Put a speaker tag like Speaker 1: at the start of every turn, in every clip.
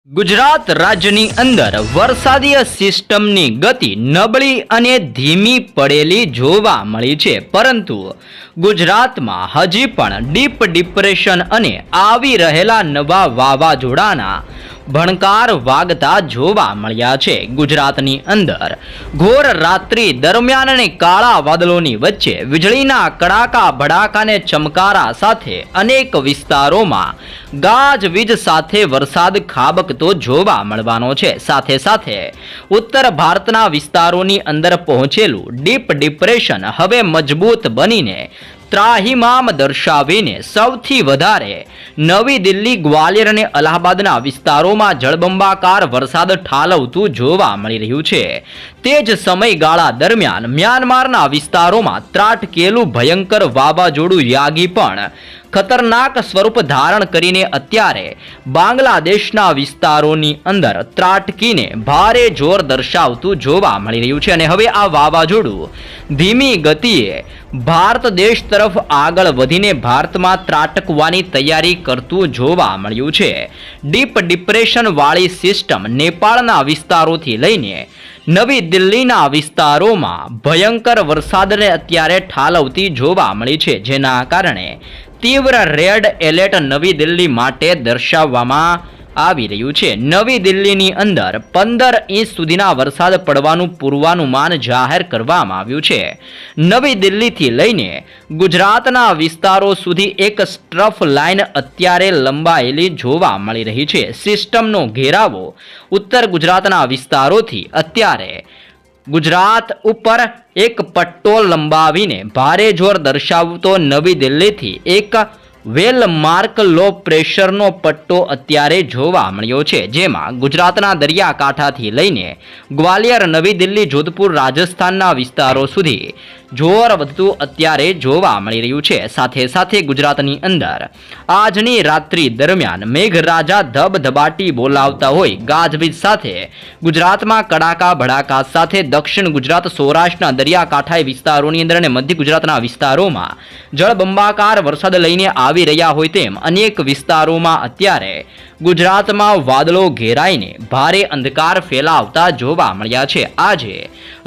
Speaker 1: ગુજરાત રાજ્યની અંદર વરસાદીય સિસ્ટમની ગતિ નબળી અને ધીમી પડેલી જોવા મળી છે, પરંતુ ગુજરાતમાં હજી પણ ડીપ ડિપ્રેશન અને આવી રહેલા નવા વાવાઝોડાના ભણકાર વાગતા જોવા મળ્યા છે. ગુજરાતની અંદર ઘોર રાત્રિ દરમિયાન અને કાળા વાદળોની વચ્ચે વીજળીના કડાકા ભડાકાને ચમકારા સાથે અનેક વિસ્તારોમાં ગાજવીજ સાથે વરસાદ ખાબકતો જોવા મળવાનો છે. સાથે સાથે ઉત્તર ભારતના વિસ્તારોની અંદર પહોંચેલું ડીપ ડિપ્રેશન હવે મજબૂત બનીને ત્રાહિમામ દર્શાવીને સૌથી વધારે નવી દિલ્હી, ગ્વાલિયર અને અલ્હાબાદના વિસ્તારોમાં જળબંબાકાર વરસાદ ઠાલવતું જોવા મળી રહ્યું છે. તે જ સમયગાળા દરમિયાન મ્યાનમારના વિસ્તારોમાં ત્રાટકેલું ભયંકર વાવાઝોડું યાગી પણ ખતરનાક સ્વરૂપ ધારણ કરીને અત્યારે બાંગ્લાદેશના વિસ્તારોની અંદર ત્રાટકીને ભારે જોર દર્શાવતું જોવા મળી રહ્યું છે. અને હવે આ વાવાઝોડું ધીમી ગતિએ ભારત દેશ તરફ આગળ વધીને ભારતમાં ત્રાટકવાની તૈયારી કરતું જોવા મળ્યું છે. ડીપ ડિપ્રેશન વાળી સિસ્ટમ નેપાળના વિસ્તારોથી લઈને નવી દિલ્હીના વિસ્તારોમાં ભયંકર વરસાદને અત્યારે ઠાલવતી જોવા મળી છે, જેના કારણે તીવ્ર રેડ એલર્ટ નવી દિલ્હી માટે દર્શાવવામાં આવી રહ્યું છે. નવી દિલ્હીની અંદર 15 ઇંચ સુધીના વરસાદ પડવાનું પૂર્વાનુમાન જાહેર કરવામાં આવ્યું છે. નવી દિલ્હીથી લઈને ગુજરાતના વિસ્તારો સુધી એક સ્ટ્રફ લાઇન અત્યારે લંબાયેલી જોવા મળી રહી છે. સિસ્ટમનો ઘેરાવો ઉત્તર ગુજરાતના વિસ્તારોથી અત્યારે ગુજરાત ઉપર એક પટ્ટો લંબાવીને ભારે જોર દર્શાવતો નવી દિલ્હીથી એક વેલ માર્ક લો પ્રેશરનો પટ્ટો અત્યારે જોવા મળ્યો છે, જેમાં ગુજરાતના દરિયાકાંઠાથી લઈને ગ્વાલિયર, નવી દિલ્હી, જોધપુર, રાજસ્થાનના વિસ્તારો સુધી જોર વધતું અત્યારે જોવા મળી રહ્યું છે. સાથે સાથે ગુજરાતની અંદર આજની રાત્રિ દરમિયાન મેઘરાજા ધબધબાટી બોલાવતા હોય ગાજવીજ સાથે ગુજરાતમાં કડાકા ભડાકા સાથે દક્ષિણ ગુજરાત, સૌરાષ્ટ્રના દરિયાકાંઠાએ વિસ્તારોની અંદર અને મધ્ય ગુજરાતના વિસ્તારોમાં જળબંબાકાર વરસાદ લઈને આવી રહ્યા હોય તેમ અનેક વિસ્તારોમાં અત્યારે ગુજરાતમાં વાદળો ઘેરાઈને ભારે અંધકાર ફેલાવતા જોવા મળ્યા છે. આજે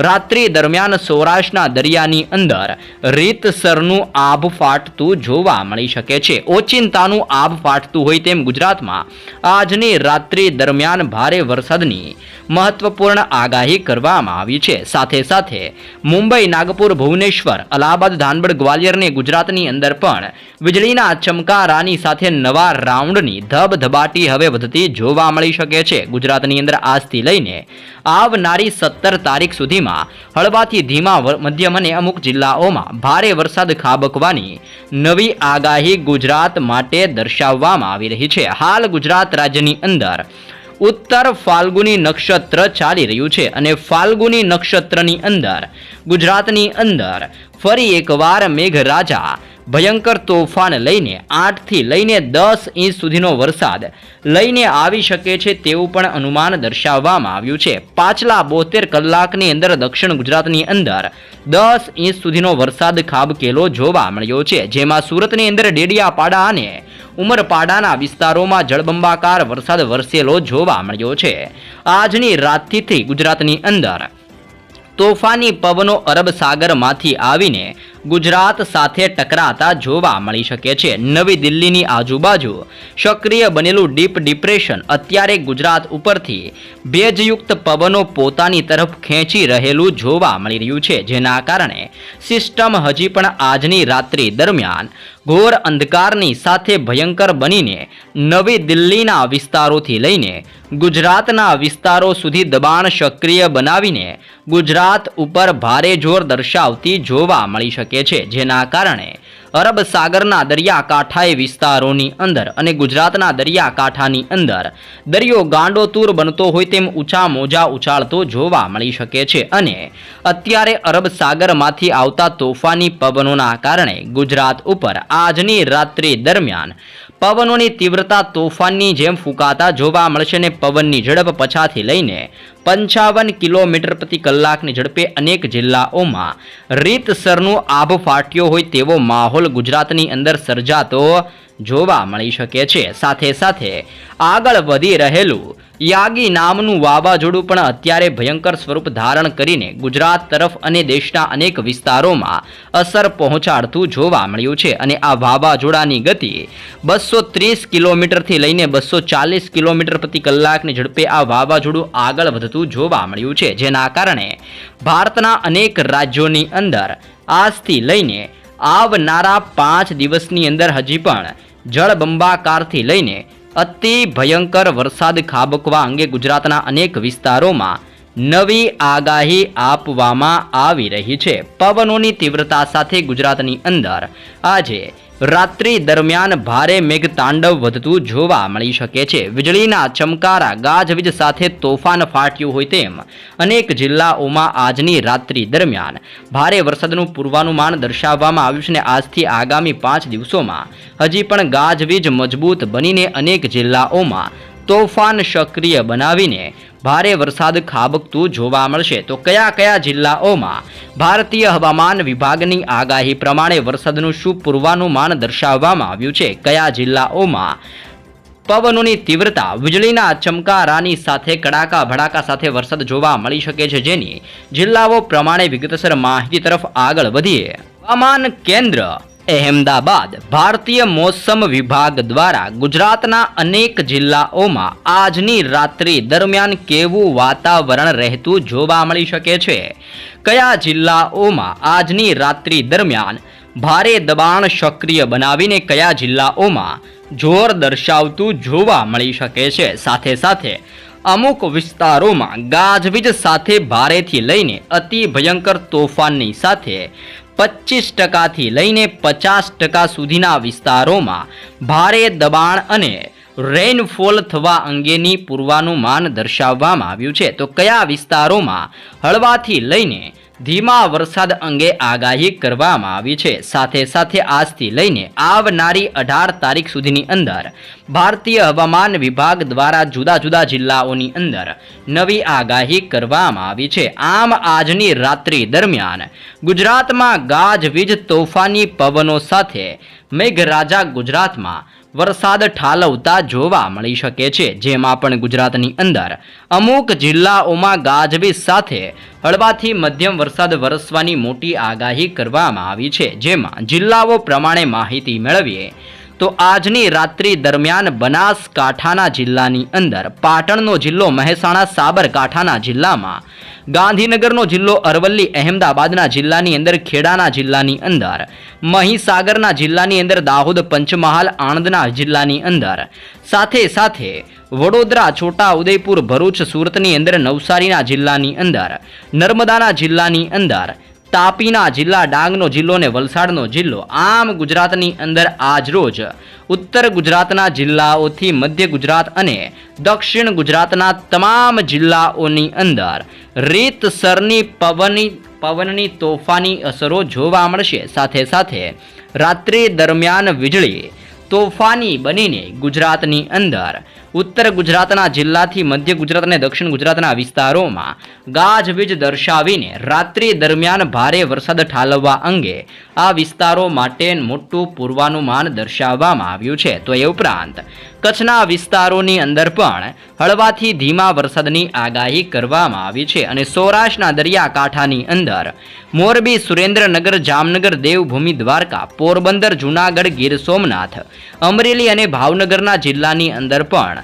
Speaker 1: રાત્રિ દરમિયાન સૌરાષ્ટ્રના દરિયાની અંદર રીતસરનું આભ ફાટતું જોવા મળી શકે છે. ઓચિંતાનું આભ ફાટતું હોય તેમ ગુજરાતમાં આજની રાત્રિ દરમિયાન ભારે વરસાદની મહત્વપૂર્ણ આગાહી કરવામાં આવી છે. સાથે સાથે મુંબઈ, નાગપુર, ભુવનેશ્વર, અલ્હાબાદ, ધાનબડ, ગ્વાલિયરને ગુજરાતની અંદર પણ વીજળીના ચમકારાની સાથે નવા રાઉન્ડની ધબધબાટી હવે વધતી જોવા મળી શકે છે. ગુજરાતની અંદર આજથી લઈને આવનારી 17 તારીખ સુધીમાં હળવાથી ધીમા મધ્યમ અને અમુક જિલ્લાઓમાં ભારે વરસાદ ખાબકવાની નવી આગાહી ગુજરાત માટે દર્શાવવામાં આવી રહી છે. હાલ ગુજરાત રાજ્યની અંદર ઉત્તર ફાલ્ગુની નક્ષત્ર ચાલી રહ્યું છે અને ફાલ્ગુની નક્ષત્રની અંદર ગુજરાતની અંદર ફરી એકવાર મેઘરાજા ભયંકર તોફાન લઈને 8 થી લઈને 10 ઇંચ સુધીનો વરસાદ લઈને આવી શકે છે તેવું પણ અનુમાન દર્શાવવામાં આવ્યું છે. પાછલા 72 કલાકની અંદર દક્ષિણ ગુજરાતની અંદર 10 ઇંચ સુધીનો વરસાદ ખાબકેલો જોવા મળ્યો છે, જેમાં સુરતની અંદર ડેડિયાપાડા અને ઉમરપાડાના વિસ્તારોમાં જળબંબાકાર વરસાદ વરસેલો જોવા મળ્યો છે. આજની રાતથી ગુજરાતની અંદર તોફાની પવનો અરબ સાગરમાંથી આવીને ગુજરાત સાથે ટકરાતા જોવા મળી શકે છે. નવી દિલ્હીની આજુબાજુ સક્રિય બનેલું ડીપ ડિપ્રેશન અત્યારે ગુજરાત ઉપરથી ભેજયુક્ત પવનો પોતાની તરફ ખેંચી રહેલું જોવા મળી રહ્યું છે, જેના કારણે સિસ્ટમ હજી પણ આજની રાત્રિ દરમિયાન ઘોર અંધકારની સાથે ભયંકર બનીને નવી દિલ્હીના વિસ્તારોથી લઈને ગુજરાતના વિસ્તારો સુધી દબાણ સક્રિય બનાવીને ગુજરાત ઉપર ભારે જોર દર્શાવતી જોવા મળી શકે છે, જેના કારણે અરબ સાગરના દરિયાકાંઠાએ વિસ્તારોની અંદર અને ગુજરાતના દરિયાકાંઠાની અંદર દરિયો ગાંડોતૂર બનતો હોય તેમ ઊંચા મોજા ઉછાળતો જોવા મળી શકે છે. અને અત્યારે અરબ સાગરમાંથી આવતા તોફાની પવનોના કારણે ગુજરાત ઉપર આજની રાત્રિ દરમિયાન પવનોની તીવ્રતા તોફાનની જેમ ફૂંકાતા જોવા મળશે અને પવનની ઝડપ 50 થી લઈને 55 કિલોમીટર પ્રતિ કલાકની ઝડપે અનેક જિલ્લાઓમાં રીતસરનું આભ ફાટ્યો હોય તેવો માહોલ ગુજરાતની અંદર સર્જાતો જોવા મળી શકે છે. સાથે સાથે આગળ વધી રહેલું યાગી નામનું વાવાઝોડું પણ અત્યારે ભયંકર સ્વરૂપ ધારણ કરીને ગુજરાત તરફ અને દેશના અનેક વિસ્તારોમાં અસર પહોંચાડતું જોવા મળ્યું છે અને આ વાવાઝોડાની ગતિ 230 કિલોમીટરથી લઈને 240 કિલોમીટર પ્રતિ કલાકની ઝડપે આ વાવાઝોડું આગળ વધતું જોવા મળ્યું છે, જેના કારણે ભારતના અનેક રાજ્યોની અંદર આજથી લઈને આવનારા 5 દિવસની અંદર હજી પણ જળબંબાકારથી લઈને અતિ ભયંકર વરસાદ ખાબકવા અંગે ગુજરાતના અનેક વિસ્તારોમાં નવી આગાહી આપવામાં આવી રહી છે. પવનોની તીવ્રતા સાથે ગુજરાતની અંદર આજે રાત્રિ દરમિયાન ભારે મેઘતાંડવ વધતું જોવા મળી શકે છે. વીજળીના ચમકારા ગાજવીજ સાથે તોફાન ફાટ્યું હોય તેમ અનેક જિલ્લાઓમાં આજની રાત્રિ દરમિયાન ભારે વરસાદનું પૂર્વાનુમાન દર્શાવવામાં આવ્યું છે અને આજથી આગામી 5 દિવસોમાં હજી પણ ગાજવીજ મજબૂત બનીને અનેક જિલ્લાઓમાં તોફાન સક્રિય બનાવીને ભારે વરસાદ ખાબકતું જોવા મળશે. તો કયા કયા જિલ્લાઓમાં ભારતીય હવામાન વિભાગની આગાહી પ્રમાણે વરસાદનું શું પૂર્વાનુમાન દર્શાવવામાં આવ્યું છે, કયા જિલ્લાઓમાં પવનોની તીવ્રતા વીજળીના ચમકારાની સાથે કડાકા ભડાકા સાથે વરસાદ જોવા મળી શકે છે, જેની જિલ્લાઓ પ્રમાણે વિગતસર માહિતી તરફ આગળ વધીએ. હવામાન કેન્દ્ર અહેમદાબાદ. ભારતીય મોસમ વિભાગ દ્વારા ગુજરાતના અનેક જિલ્લાઓમાં આજની રાત્રિ દરમિયાન કેવું વાતાવરણ રહેતું જોવા મળી શકે છે, કયા જિલ્લાઓમાં આજની રાત્રિ દરમિયાન ભારે દબાણ સક્રિય બનાવીને કયા જિલ્લાઓમાં જોર દર્શાવતું જોવા મળી શકે છે, સાથે સાથે અમુક વિસ્તારોમાં ગાજવીજ સાથે ભારેથી લઈને અતિ ભયંકર તોફાનની સાથે 25% લઈને 50% સુધીના વિસ્તારોમાં ભારે દબાણ અને રેનફોલ થવા અંગેની પૂર્વાનુમાન દર્શાવવામાં આવ્યું છે. તો કયા વિસ્તારોમાં હળવાથી લઈને ધીમા વરસાદ અંગે આગાહી કરવામાં આવી છે. સાથે સાથે આજથી લઈને આવનારી 18 તારીખ સુધીની અંદર ભારતીય હવામાન વિભાગ દ્વારા જુદા જુદા જિલ્લાઓની અંદર નવી આગાહી કરવામાં આવી છે. આમ આજની રાત્રિ દરમિયાન ગુજરાતમાં ગાજવીજ તોફાની પવનો સાથે મેઘરાજા ગુજરાતમાં વરસાદ ઠાલવતા જોવા મળી શકે છે, જેમાં પણ ગુજરાતની અંદર અમુક જિલ્લાઓમાં ગાજવીજ સાથે હળવાથી મધ્યમ વરસાદ વરસવાની મોટી આગાહી કરવામાં આવી છે. જેમાં જિલ્લાઓ પ્રમાણે માહિતી મેળવીએ તો આજની રાત્રિ દરમિયાન બનાસકાંઠાના જિલ્લાની અંદર પાટણનો જિલ્લો, મહેસાણા સાબરકાંઠાના જિલ્લામાં, ગાંધીનગરનો જિલ્લો, અરવલ્લી અહેમદાબાદના જિલ્લાની અંદર, ખેડાના જિલ્લાની અંદર, મહીસાગરના જિલ્લાની અંદર, દાહોદ પંચમહાલ આણંદના જિલ્લાની અંદર, સાથે સાથે વડોદરા, છોટા ઉદેપુર, ભરૂચ, સુરતની અંદર, નવસારીના જિલ્લાની અંદર, નર્મદાના જિલ્લાની અંદર, તાપીના જિલ્લા, ડાંગનો જિલ્લો અને વલસાડનો જિલ્લો. આમ ગુજરાતની અંદર આજરોજ ઉત્તર ગુજરાતના જિલ્લાઓથી મધ્ય ગુજરાત અને દક્ષિણ ગુજરાતના તમામ જિલ્લાઓની અંદર રીતસરની પવનની તોફાની અસરો જોવા મળશે. સાથે સાથે રાત્રિ દરમિયાન વીજળી તોફાની બનીને ગુજરાતની અંદર ઉત્તર ગુજરાતના જિલ્લાથી મધ્ય ગુજરાત અને દક્ષિણ ગુજરાતના વિસ્તારોમાં ગાજવીજ દર્શાવીને રાત્રિ દરમિયાન ભારે વરસાદ ઠાલવવા અંગે આ વિસ્તારો માટે મોટું પૂર્વાનુમાન દર્શાવવામાં આવ્યું છે. તો એ ઉપરાંત કચ્છના વિસ્તારોની અંદર પણ હળવાથી ધીમા વરસાદની આગાહી કરવામાં આવી છે અને સૌરાષ્ટ્રના દરિયાકાંઠાની અંદર મોરબી, સુરેન્દ્રનગર, જામનગર, દેવભૂમિ, દ્વારકા, પોરબંદર, જૂનાગઢ, ગીર સોમનાથ, અમરેલી અને ભાવનગરના જિલ્લાની અંદર પણ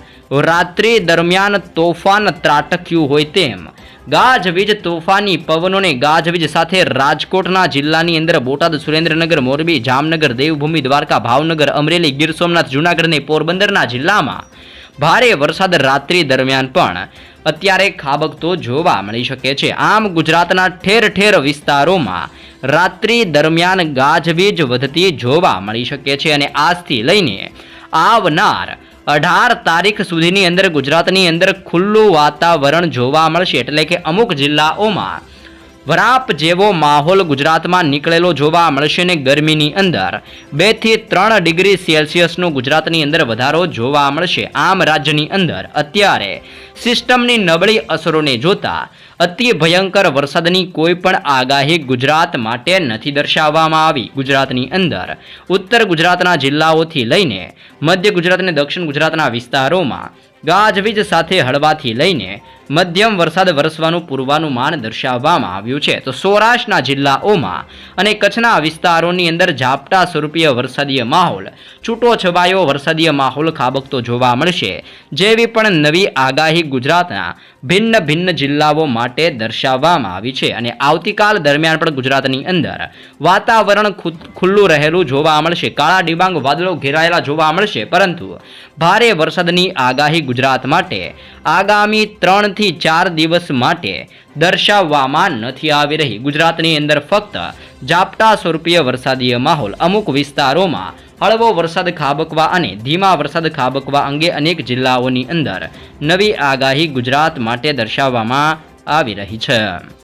Speaker 1: રાત્રિ દરમિયાન તોફાન ત્રાટક્યું હોય તેમ ગાજવીજ તોફાની પવનોને ગાજવીજ સાથે રાજકોટના જિલ્લાની અંદર, બોટાદ, સુરેન્દ્રનગર, મોરબી, જામનગર, દેવભૂમિ, દ્વારકા, ભાવનગર, અમરેલી, ગીર સોમનાથ, જૂનાગઢ અને પોરબંદરના જિલ્લામાં ભારે વરસાદ રાત્રિ દરમિયાન પણ અત્યારે ખાબકતો જોવા મળી શકે છે. આમ ગુજરાતના ઠેર ઠેર વિસ્તારોમાં રાત્રિ દરમિયાન ગાજવીજ વધતી જોવા મળી શકે છે અને આજથી લઈને આવનાર 18 તારીખ સુધીની અંદર ગુજરાતની અંદર ખુલ્લું વાતાવરણ જોવા મળશે. એટલે કે અમુક જિલ્લાઓમાં વરાપ જેવો માહોલ ગુજરાતમાં નીકળેલો જોવા મળશે અને ગરમીની અંદર 2 થી 3 ડિગ્રી સેલ્સિયસનો ગુજરાતની અંદર વધારો જોવા મળશે. આમ રાજ્યની અંદર અત્યારે સિસ્ટમની નબળી અસરોને જોતા અતિ ભયંકર વરસાદની કોઈ પણ આગાહી ગુજરાત માટે નથી દર્શાવવામાં આવી. ગુજરાતની અંદર ઉત્તર ગુજરાતના જિલ્લાઓથી લઈને મધ્ય ગુજરાત અને દક્ષિણ ગુજરાતના વિસ્તારોમાં ગાજવીજ સાથે હળવાથી લઈને મધ્યમ વરસાદ વરસવાનું પૂર્વાનુમાન દર્શાવવામાં આવ્યું છે. તો સૌરાષ્ટ્રના જિલ્લાઓમાં અને કચ્છના વિસ્તારોની અંદર ઝાપટા સ્વરૂપીય વરસાદીય માહોલ, છૂટો છવાયો વરસાદીય માહોલ ખાબકતો જોવા મળશે. જેવી પણ નવી આગાહી ગુજરાતના ભિન્ન ભિન્ન જિલ્લાઓ માટે દર્શાવવામાં આવી છે. અને આવતીકાલ દરમિયાન પણ ગુજરાતની અંદર વાતાવરણ ખુલ્લું રહેલું જોવા મળશે. કાળા ડિબાંગ વાદળો ઘેરાયેલા જોવા મળશે, પરંતુ ભારે વરસાદની આગાહી ગુજરાત માટે આગામી 3 થી 4 દિવસ માટે દર્શાવવામાં નથી આવી રહી. ગુજરાતની અંદર ફક્ત ઝાપટા સ્વરૂપીય વરસાદીય માહોલ, અમુક વિસ્તારોમાં હળવો વરસાદ ખાબકવા અને ધીમા વરસાદ ખાબકવા અંગે અનેક જિલ્લાઓની અંદર નવી આગાહી ગુજરાત માટે દર્શાવવામાં આવી રહી છે.